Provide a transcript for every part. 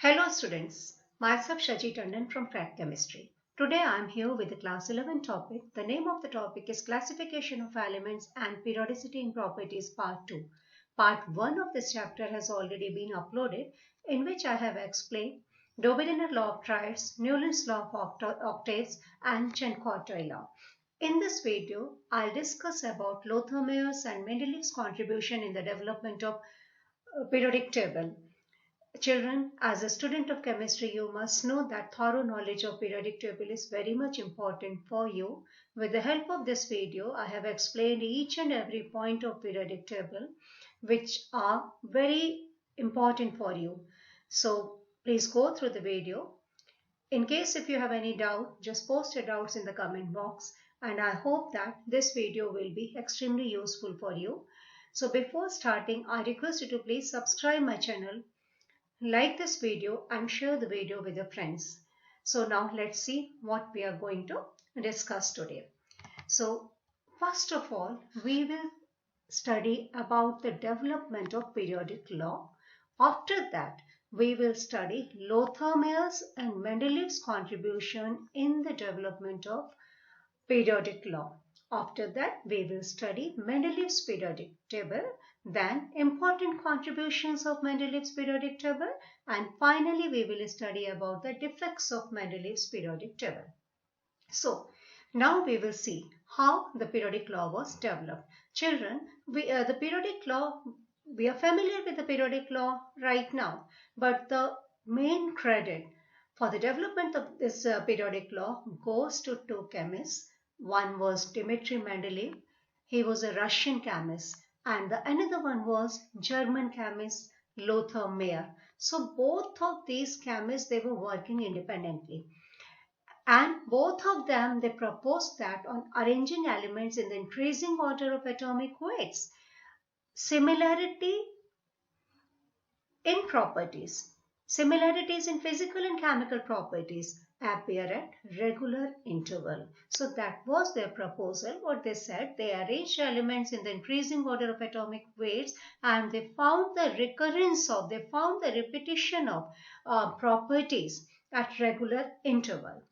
Hello students, myself Shaji Tandon from Crack Chemistry. Today I am here with the class 11 topic. The name of the topic is Classification of Elements and Periodicity in Properties Part 2. Part 1 of this chapter has already been uploaded, in which I have explained Doberener law of triads, Newland's law of octaves and Chen-Quaternion law. In this video, I'll discuss about Lothar Meyer's and Mendeleev's contribution in the development of periodic table. Children, as a student of chemistry, you must know that thorough knowledge of periodic table is very much important for you. With the help of this video, I have explained each and every point of periodic table which are very important for you. So please go through the video. In case if you have any doubt, just post your doubts in the comment box, and I hope that this video will be extremely useful for you. So before starting, I request you to please subscribe my channel, like this video and share the video with your friends. So now let's see what we are going to discuss today. So first of all, we will study about the development of periodic law. After that, we will study Lothar Meyer's and Mendeleev's contribution in the development of periodic law. After that, we will study Mendeleev's periodic table, then important contributions of Mendeleev's periodic table, and finally we will study about the defects of Mendeleev's periodic table. So now we will see how the periodic law was developed. Children, we are familiar with the periodic law right now, but the main credit for the development of this periodic law goes to two chemists. One was Dmitri Mendeleev. He was a Russian chemist, and the another one was German chemist Lothar Meyer. So both of these chemists, they were working independently, and both of them, they proposed that on arranging elements in the increasing order of atomic weights, similarity in properties, similarities in physical and chemical properties appear at regular interval. So that was their proposal. What they said, they arranged elements in the increasing order of atomic weights, and they found the repetition of properties at regular interval.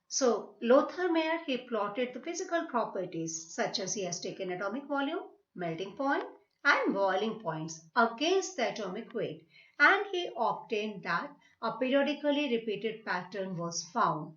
So Lothar Meyer, he plotted the physical properties, such as he has taken atomic volume, melting point and boiling points against the atomic weight, and he obtained that a periodically repeated pattern was found.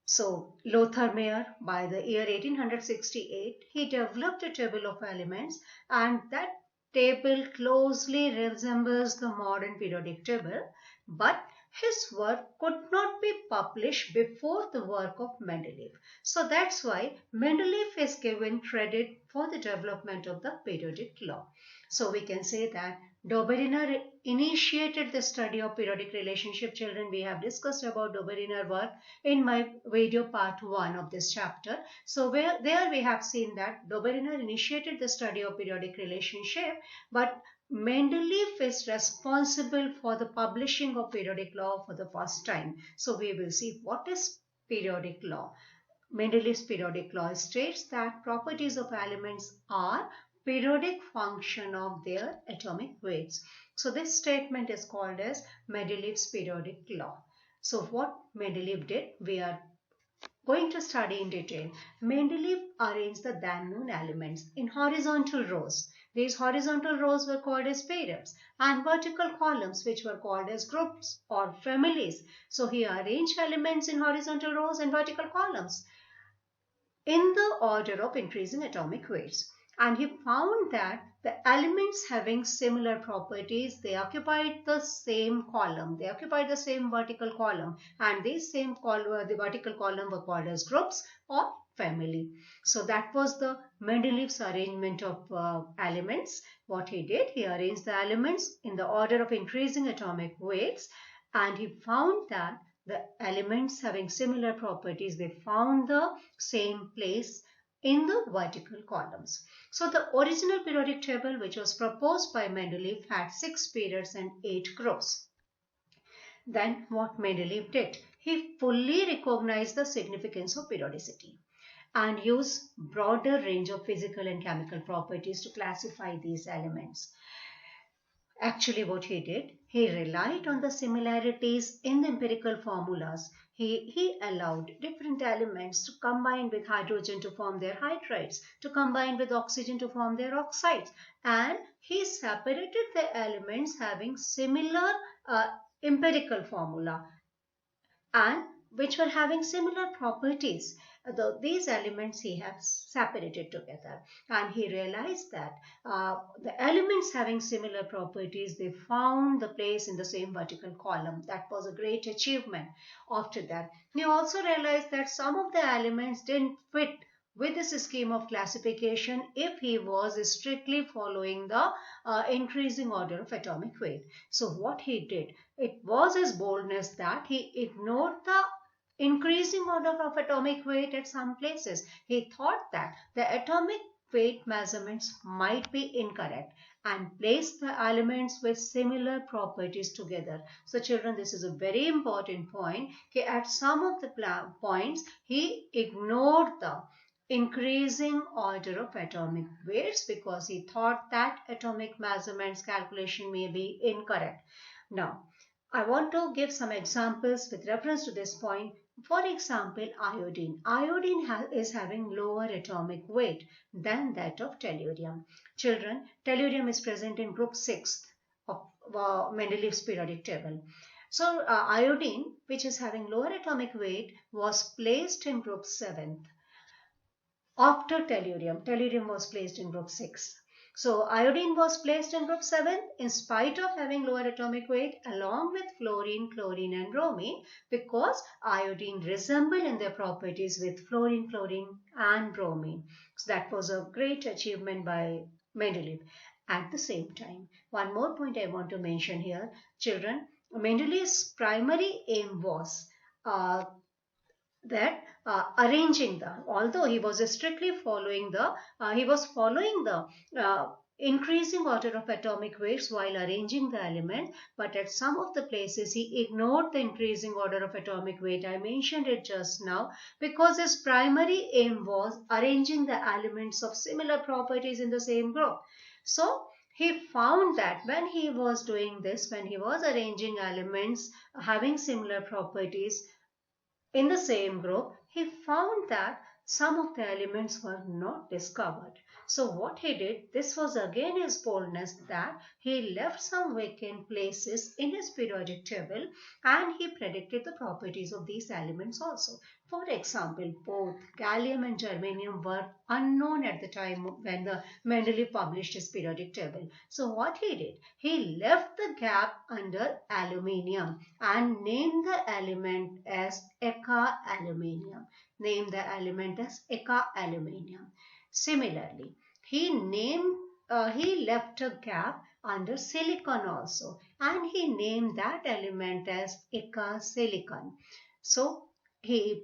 So Lothar Meyer, by the year 1868, he developed a table of elements, and that table closely resembles the modern periodic table, but his work could not be published before the work of Mendeleev. So that's why Mendeleev is given credit for the development of the periodic law. So we can say that Doberener initiated the study of periodic relationship. Children, we have discussed about Doberener work in my video part 1 of this chapter. So there we have seen that Doberener initiated the study of periodic relationship, but Mendeleev is responsible for the publishing of periodic law for the first time. So we will see what is periodic law. Mendeleev's periodic law states that properties of elements are periodic function of their atomic weights. So this statement is called as Mendeleev's periodic law. So what Mendeleev did, we are going to study in detail. Mendeleev arranged the then known elements in horizontal rows. These horizontal rows were called as periods, and vertical columns, which were called as groups or families. So he arranged elements in horizontal rows and vertical columns in the order of increasing atomic weights. And he found that the elements having similar properties, they occupied the same column. They occupied the same vertical column, and these same the vertical column were called as groups or family. So that was the Mendeleev's arrangement of elements. What he did, he arranged the elements in the order of increasing atomic weights, and he found that the elements having similar properties, they found the same place in the vertical columns. So the original periodic table, which was proposed by Mendeleev, had 6 periods and 8 groups. Then what Mendeleev did, he fully recognized the significance of periodicity and used broader range of physical and chemical properties to classify these elements. Actually what he did, he relied on the similarities in the empirical formulas. He allowed different elements to combine with hydrogen to form their hydrides, to combine with oxygen to form their oxides, and he separated the elements having similar empirical formula and which were having similar properties. These elements he has separated together, and he realized that the elements having similar properties, they found the place in the same vertical column. That was a great achievement. After that, he also realized that some of the elements didn't fit with this scheme of classification if he was strictly following the increasing order of atomic weight. So what he did, it was his boldness that he ignored the increasing order of atomic weight at some places. He thought that the atomic weight measurements might be incorrect and placed the elements with similar properties together. So children, this is a very important point. Okay, at some of the points, he ignored the increasing order of atomic weights because he thought that atomic measurements calculation may be incorrect. Now, I want to give some examples with reference to this point. For example, iodine. Iodine is having lower atomic weight than that of tellurium. Children, tellurium is present in group 6 of Mendeleev's periodic table. So, iodine, which is having lower atomic weight, was placed in group 7th. After tellurium, tellurium was placed in group 6. So iodine was placed in group 7 in spite of having lower atomic weight along with fluorine, chlorine and bromine, because iodine resemble in their properties with fluorine, chlorine and bromine. So that was a great achievement by Mendeleev. At the same time, one more point I want to mention here, children, Mendeleev's primary aim was that arranging the, although he was strictly following the, increasing order of atomic weights while arranging the element, but at some of the places he ignored the increasing order of atomic weight. I mentioned it just now because his primary aim was arranging the elements of similar properties in the same group. So he found that when he was doing this, when he was arranging elements having similar properties in the same group, he found that some of the elements were not discovered. So what he did, this was again his boldness, that he left some vacant places in his periodic table and he predicted the properties of these elements also. For example, both gallium and germanium were unknown at the time when the Mendeleev published his periodic table. So what he did, he left the gap under aluminium and named the element as Eka aluminium. Named the element as Eka aluminium. Similarly, he left a gap under silicon also, and he named that element as Eka silicon. So he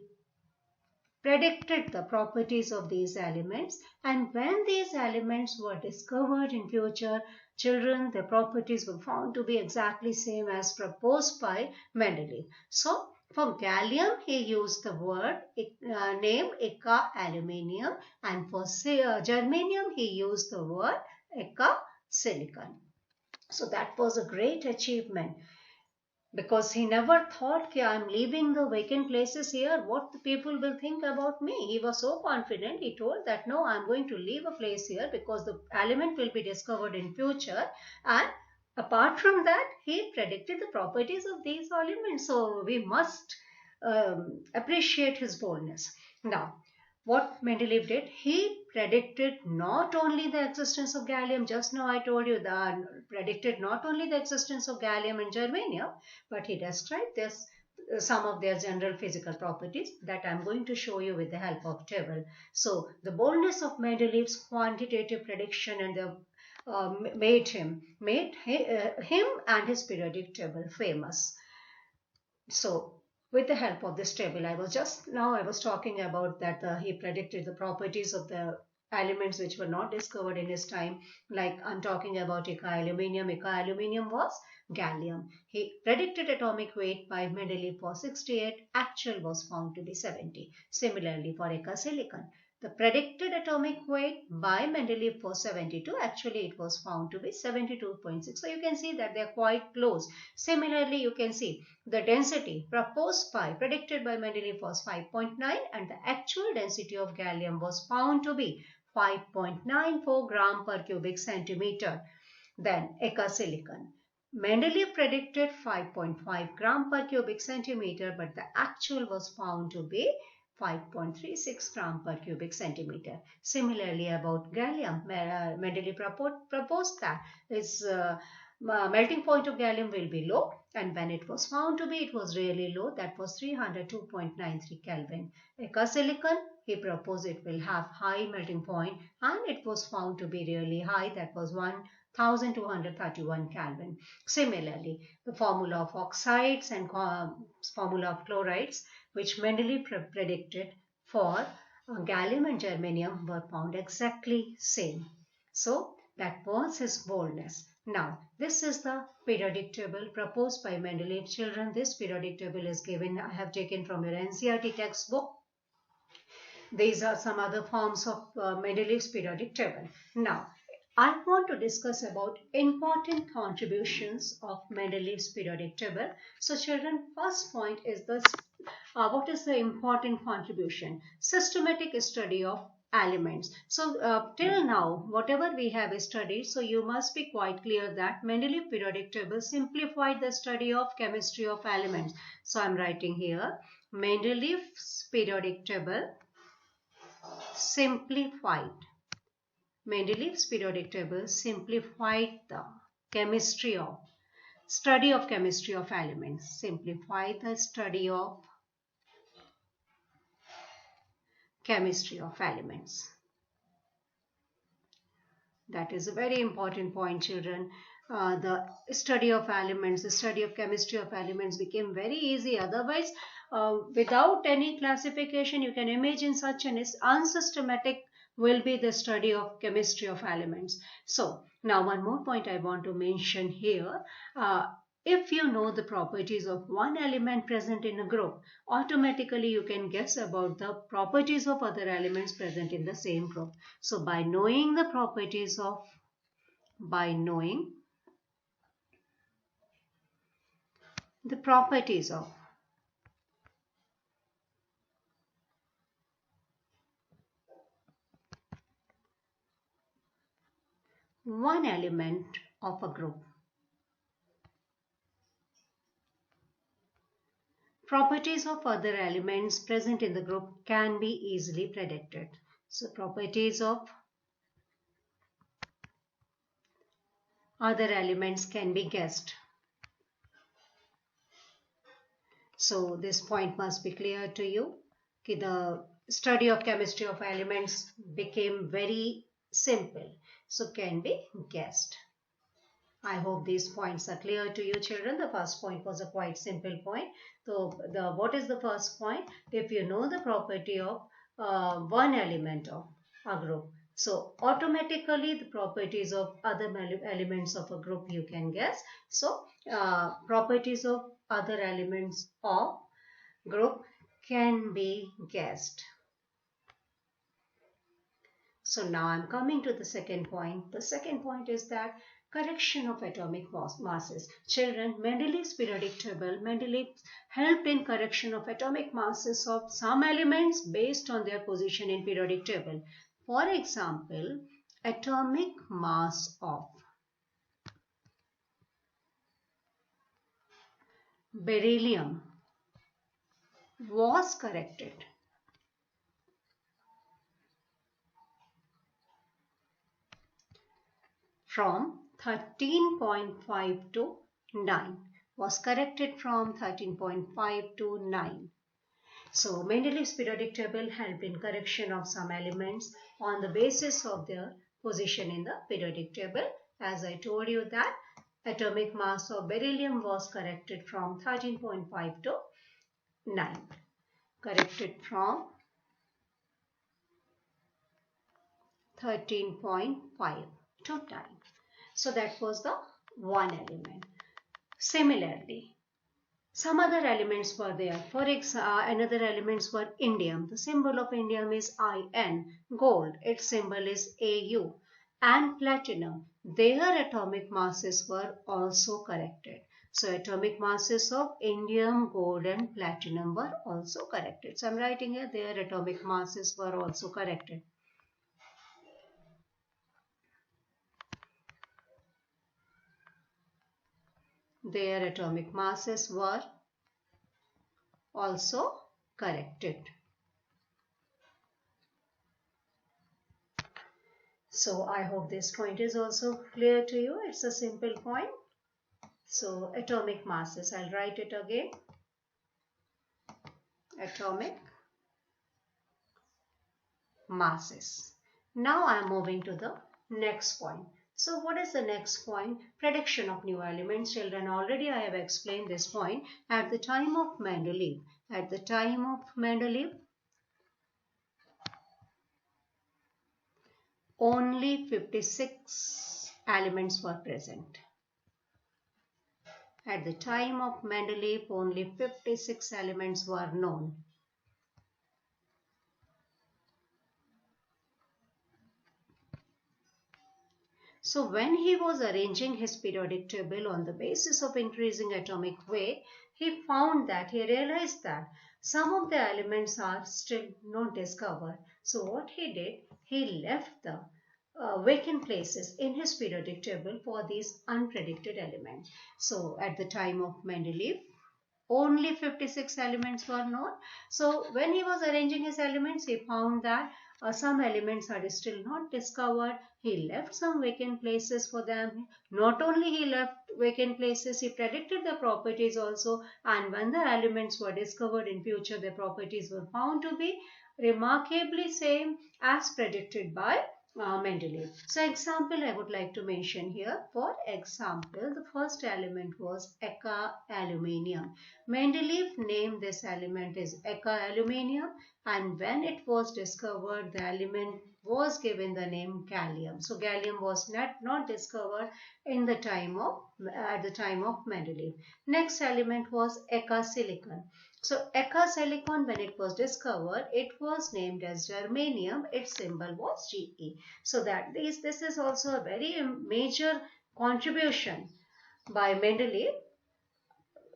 predicted the properties of these elements, and when these elements were discovered in future, children, the properties were found to be exactly same as proposed by Mendeleev. So for gallium, he used the word name Eka aluminium, and for germanium, he used the word Eka silicon. So that was a great achievement, because he never thought, okay, I'm leaving the vacant places here, what the people will think about me. He was so confident, he told that no, I'm going to leave a place here because the element will be discovered in future, and apart from that, he predicted the properties of these elements. So we must appreciate his boldness. Now, what Mendeleev did, he predicted not only the existence of gallium, just now I told you that predicted not only the existence of gallium and germanium, but he described this, some of their general physical properties that I'm going to show you with the help of table. So the boldness of Mendeleev's quantitative prediction and the made him and his periodic table famous. So with the help of this table, I was talking about that he predicted the properties of the elements which were not discovered in his time. Like I'm talking about Eka aluminium. Eka aluminium was gallium. He predicted atomic weight by Mendeleev was 68. Actual was found to be 70. Similarly for Eka silicon. The predicted atomic weight by Mendeleev was 72. Actually, it was found to be 72.6. So you can see that they are quite close. Similarly, you can see the density proposed by, predicted by Mendeleev was 5.9 and the actual density of gallium was found to be 5.94 gram per cubic centimeter. Then silicon. Mendeleev predicted 5.5 gram per cubic centimeter, but the actual was found to be 5.36 gram per cubic centimeter. Similarly, about gallium, Mendeleev proposed that its melting point of gallium will be low, and when it was found to be, it was really low. That was 302.93 Kelvin. Silicon, he proposed it will have high melting point, and it was found to be really high. That was 1231 Kelvin. Similarly, the formula of oxides and formula of chlorides, which Mendeleev predicted for gallium and germanium, were found exactly same. So that was his boldness. Now, this is the periodic table proposed by Mendeleev. Children, this periodic table is given, I have taken from your NCERT textbook. These are some other forms of Mendeleev's periodic table. Now, I want to discuss about important contributions of Mendeleev's periodic table. So children, first point is this, what is the important contribution? Systematic study of elements. So till now, whatever we have studied, so you must be quite clear that Mendeleev periodic table simplified the study of chemistry of elements. So I am writing here, Mendeleev's periodic table simplified. Mendeleev's periodic table simplified the study of chemistry of elements. Simplified the study of chemistry of elements. That is a very important point, children. The study of elements, the study of chemistry of elements became very easy. Otherwise, without any classification, you can imagine such an unsystematic will be the study of chemistry of elements. So now one more point I want to mention here. If you know the properties of one element present in a group, automatically you can guess about the properties of other elements present in the same group. So by knowing the properties of, one element of a group, properties of other elements present in the group can be easily predicted. So properties of other elements can be guessed. So this point must be clear to you. The study of chemistry of elements became very simple, so can be guessed. I hope these points are clear to you, children. The first point was a quite simple point. So what is the first point? If you know the property of one element of a group, so automatically the properties of other elements of a group you can guess. So properties of other elements of group can be guessed. So now I'm coming to the second point. The second point is that correction of atomic masses. Children, Mendeleev's periodic table, Mendeleev helped in correction of atomic masses of some elements based on their position in periodic table. For example, atomic mass of beryllium was corrected from 13.5 to 9. Was corrected from 13.5 to 9. So Mendeleev's periodic table helped in correction of some elements on the basis of their position in the periodic table. As I told you that atomic mass of beryllium was corrected from 13.5 to 9. Corrected from 13.5 to 9. So that was the one element. Similarly, Some other elements were there. For example, another elements were indium. The symbol of indium is In. Gold, its symbol is Au. And platinum, their atomic masses were also corrected. So atomic masses of indium, gold and platinum were also corrected. So I am writing here their atomic masses were also corrected. Their atomic masses were also corrected. So I hope this point is also clear to you. It's a simple point. So atomic masses, I'll write it again. Atomic masses. Now I am moving to the next point. So what is the next point? Prediction of new elements. Children, already I have explained this point. At the time of Mendeleev, only 56 elements were present. At the time of Mendeleev, only 56 elements were known. So when he was arranging his periodic table on the basis of increasing atomic weight, he realized that some of the elements are still not discovered. So what he did, he left the vacant places in his periodic table for these unpredicted elements. So at the time of Mendeleev, only 56 elements were known. So when he was arranging his elements, he found that some elements are still not discovered. He left some vacant places for them. Not only he left vacant places, he predicted the properties also. And when the elements were discovered in future, their properties were found to be remarkably same as predicted by Mendeleev. So example I would like to mention here. For example, the first element was Eka aluminium. Mendeleev named this element as Eka aluminium, and when it was discovered, the element was given the name gallium. So gallium was not discovered at the time of Mendeleev. Next element was Eka silicon. So Eka silicon, when it was discovered, it was named as germanium. Its symbol was GE. So that this is also a very major contribution by Mendeleev.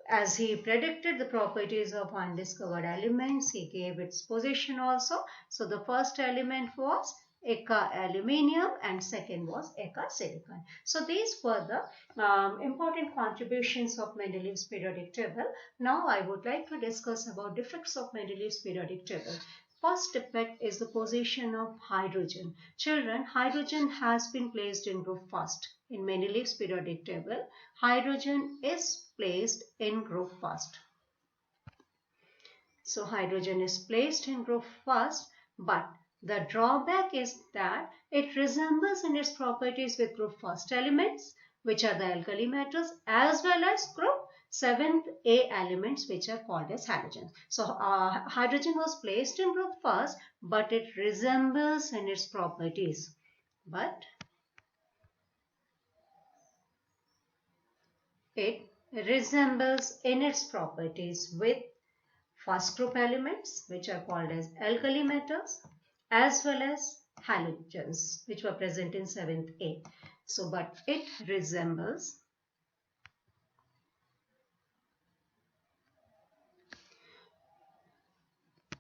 As he predicted the properties of undiscovered elements, he gave its position also. So the first element was Eka aluminium and second was Eka silicon. So these were the important contributions of Mendeleev's periodic table. Now I would like to discuss about defects of Mendeleev's periodic table. First defect is the position of hydrogen. Children, hydrogen has been placed in group first. In Mendeleev's periodic table, hydrogen is placed in group first. So hydrogen is placed in group first, but the drawback is that it resembles in its properties with group first elements, which are the alkali metals, as well as group 7th A elements, which are called as halogens. So hydrogen was placed in group first, but it resembles in its properties. But it resembles in its properties with first group elements, which are called as alkali metals, as well as halogens, which were present in 7th A. So, but it resembles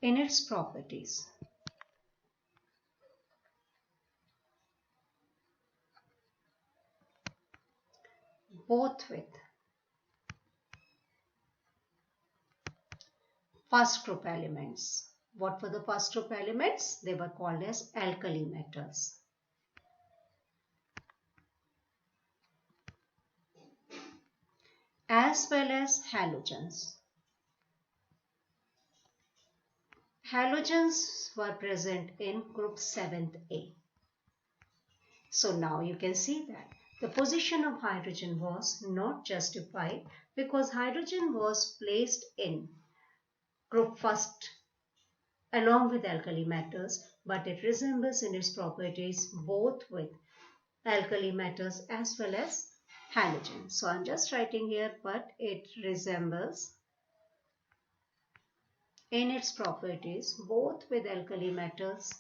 in its properties. Both with first group elements. What were the first group elements? They were called as alkali metals. As well as halogens. Halogens were present in group 7th A. So now you can see that the position of hydrogen was not justified because hydrogen was placed in group first along with alkali metals, but it resembles in its properties both with alkali metals as well as halogen. So I'm just writing here, but it resembles in its properties both with alkali metals.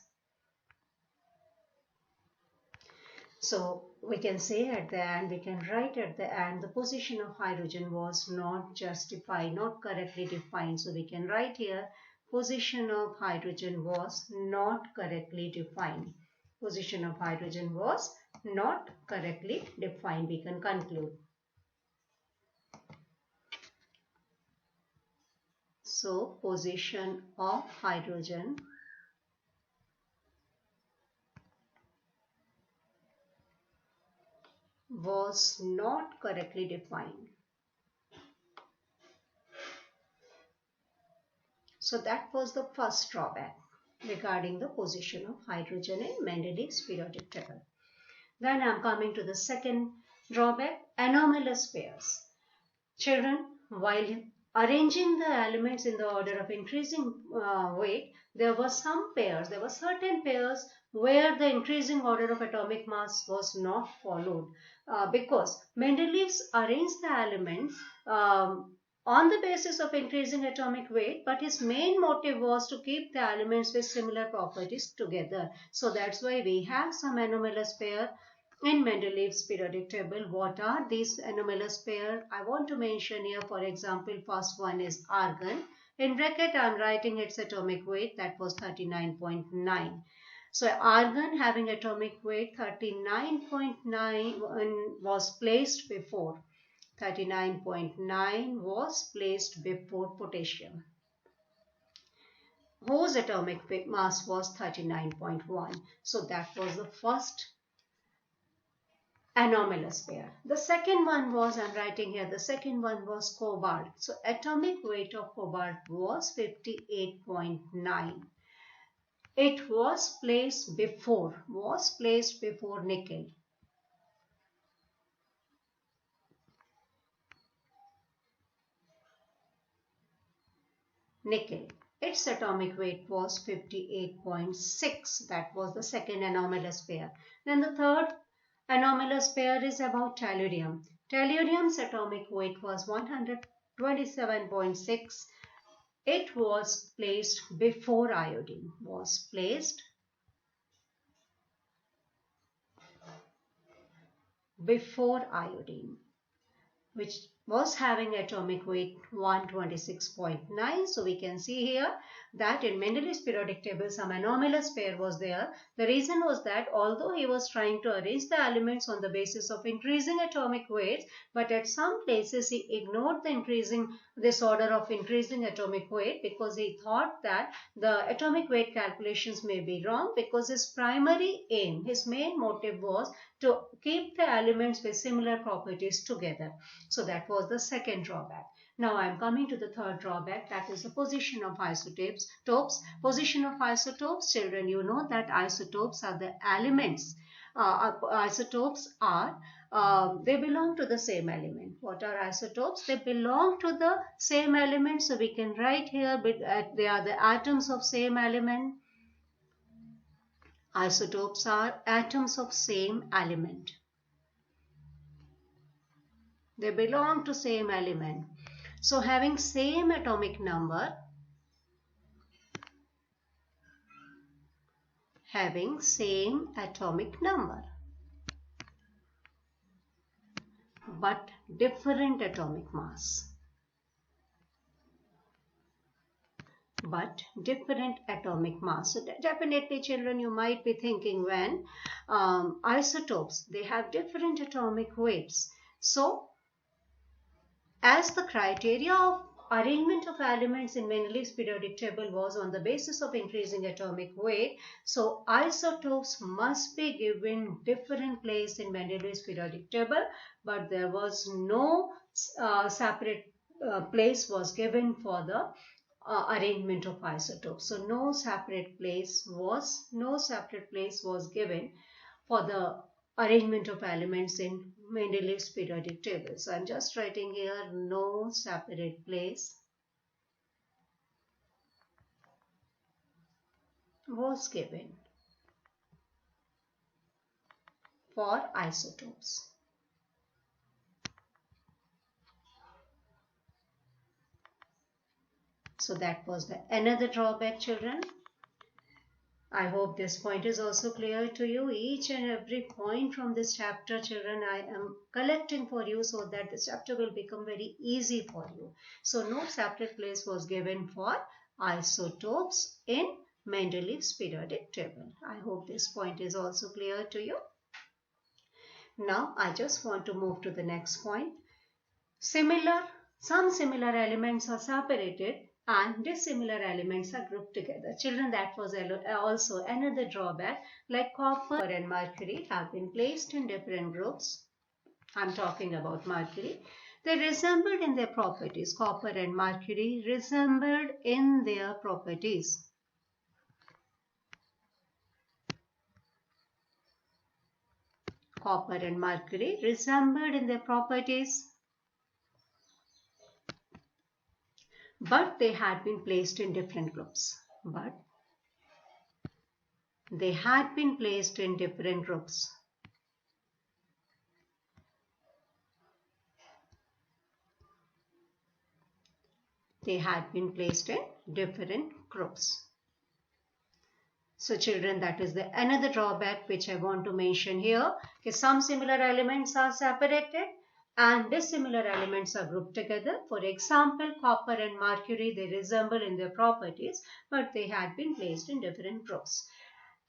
So we can say at the end, we can write at the end, the position of hydrogen was not justified, not correctly defined. So we can write here, position of hydrogen was not correctly defined. Position of hydrogen was not correctly defined. We can conclude. So position of hydrogen was not correctly defined. So that was the first drawback regarding the position of hydrogen in Mendeleev's periodic table. Then I am coming to the second drawback, anomalous pairs. Children, while arranging the elements in the order of increasing weight, there were certain pairs where the increasing order of atomic mass was not followed because Mendeleev arranged the elements on the basis of increasing atomic weight, but his main motive was to keep the elements with similar properties together. So that's why we have some anomalous pair in Mendeleev's periodic table. What are these anomalous pair? I want to mention here, for example, first one is argon. In bracket, I am writing its atomic weight, that was 39.9. So argon having atomic weight 39.9 was placed before. 39.9 was placed before potassium, whose atomic mass was 39.1. So that was the first anomalous pair. The second one was, I'm writing here, the second one was cobalt. So atomic weight of cobalt was 58.9. It was placed before nickel. Nickel. Its atomic weight was 58.6. That was the second anomalous pair. Then the third anomalous pair is about tellurium. Tellurium's atomic weight was 127.6. It was placed before iodine. Which was having atomic weight 126.9. So we can see here that in Mendeleev's periodic table some anomalous pair was there. The reason was that although he was trying to arrange the elements on the basis of increasing atomic weights, but at some places he ignored this order of increasing atomic weight because he thought that the atomic weight calculations may be wrong, because his primary aim, his main motive was to keep the elements with similar properties together. So that was the second drawback. Now I am coming to the third drawback, that is the position of isotopes. Position of isotopes, children, you know that isotopes are the elements. Isotopes are, they belong to the same element. What are isotopes? They belong to the same element. So we can write here, they are the atoms of same element. Isotopes are atoms of same element. They belong to same element. So having same atomic number, but different atomic mass. So definitely, children, you might be thinking, when isotopes, they have different atomic weights. So as the criteria of arrangement of elements in Mendeleev's periodic table was on the basis of increasing atomic weight, so isotopes must be given different place in Mendeleev's periodic table, but there was no separate place was given for the arrangement of isotopes. So no separate place was given for the arrangement of elements in Mendeleev's periodic table. So I'm just writing here, no separate place was given for isotopes. So that was the another drawback, children. I hope this point is also clear to you. Each and every point from this chapter, children, I am collecting for you so that this chapter will become very easy for you. So no separate place was given for isotopes in Mendeleev's periodic table. I hope this point is also clear to you. Now I just want to move to the next point. Some similar elements are separated and dissimilar elements are grouped together. Children, that was also another drawback, like copper and mercury have been placed in different groups. I'm talking about mercury. They resembled in their properties. Copper and mercury resembled in their properties. Copper and mercury resembled in their properties, but they had been placed in different groups. They had been placed in different groups. They had been placed in different groups. So children, that is the another drawback which I want to mention here. Okay, some similar elements are separated and dissimilar elements are grouped together. For example, copper and mercury, they resemble in their properties, but they had been placed in different groups.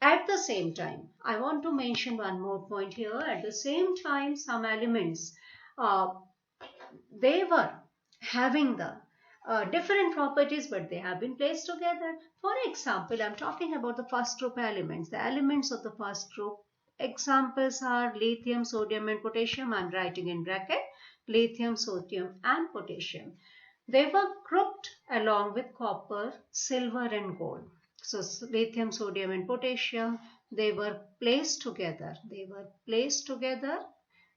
At the same time, I want to mention one more point here. At the same time, some elements, they were having the different properties, but they have been placed together. For example, I'm talking about the first group elements. The elements of the first group examples are lithium, sodium and potassium. I'm writing in bracket lithium, sodium and potassium. They were grouped along with copper, silver and gold. So lithium, sodium and potassium, they were placed together. They were placed together.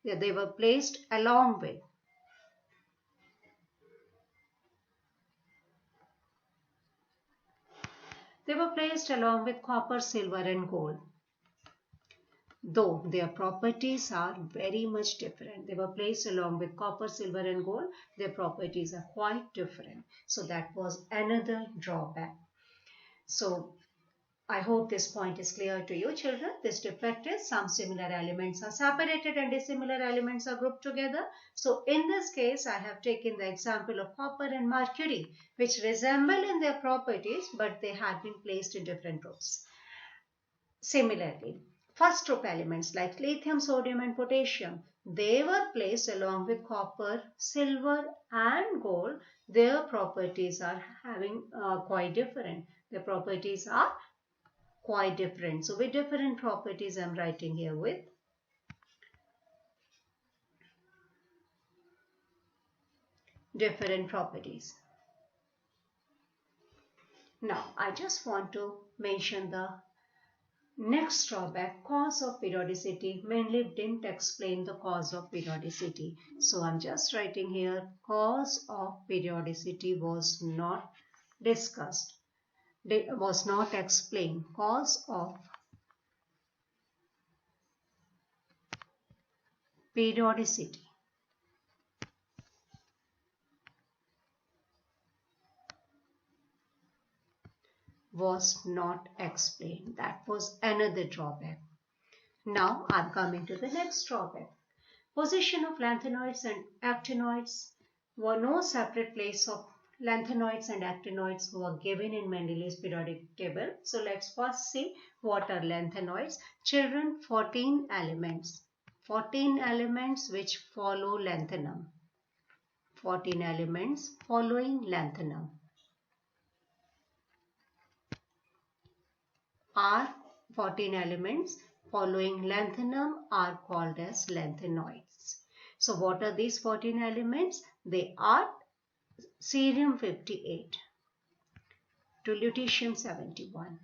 Yeah, they were placed along with. They were placed along with copper, silver and gold. Though their properties are very much different. They were placed along with copper, silver and gold. Their properties are quite different. So that was another drawback. So I hope this point is clear to you, children. This defect is some similar elements are separated and dissimilar elements are grouped together. So in this case, I have taken the example of copper and mercury, which resemble in their properties, but they had been placed in different groups. Similarly, first group elements like lithium, sodium and potassium, they were placed along with copper, silver and gold. Their properties are having quite different. Their properties are quite different. So with different properties, I'm writing here with different properties. Now, I just want to mention the next drawback, cause of periodicity. Mendeleev didn't explain the cause of periodicity. So I'm just writing here, cause of periodicity was not discussed. Was not explained. Cause of periodicity was not explained. That was another drawback. Now I'm coming to the next drawback. Position of lanthanoids and actinoids. Were no separate place of lanthanoids and actinoids were given in Mendeleev's periodic table. So let's first see what are lanthanoids. Children, 14 elements. 14 elements which follow lanthanum. 14 elements following lanthanum are 14 elements following lanthanum are called as lanthanoids. So what are these 14 elements? They are cerium 58 to lutetium 71.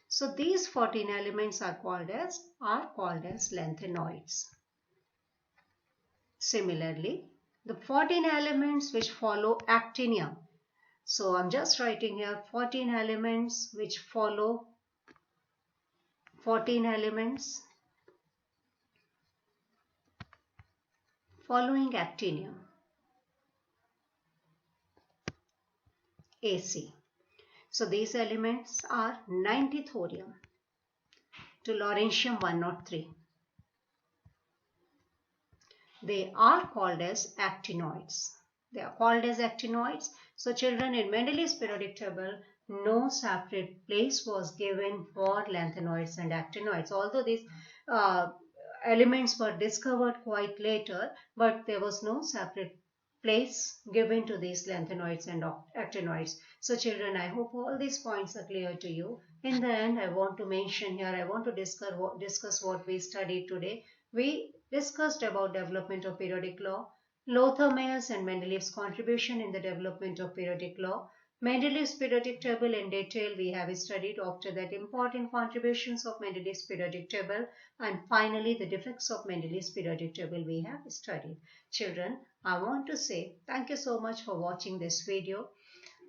So these 14 elements are called as lanthanoids. Similarly, the 14 elements which follow actinium. So I'm just writing here 14 elements which follow 14 elements following actinium AC. So these elements are 90 thorium to lawrencium 103. They are called as actinoids. They are called as actinoids. So children, in Mendeleev's periodic table, no separate place was given for lanthanoids and actinoids. Although these elements were discovered quite later, but there was no separate place given to these lanthanoids and actinoids. So children, I hope all these points are clear to you. In the end, I want to mention here, I want to discuss what we studied today. We discussed about development of periodic law, Lothar Meyer's and Mendeleev's contribution in the development of periodic law, Mendeleev's periodic table in detail we have studied, after that important contributions of Mendeleev's periodic table, and finally the defects of Mendeleev's periodic table we have studied. Children, I want to say thank you so much for watching this video.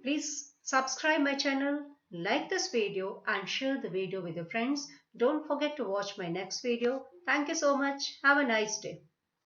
Please subscribe my channel, like this video and share the video with your friends. Don't forget to watch my next video. Thank you so much. Have a nice day.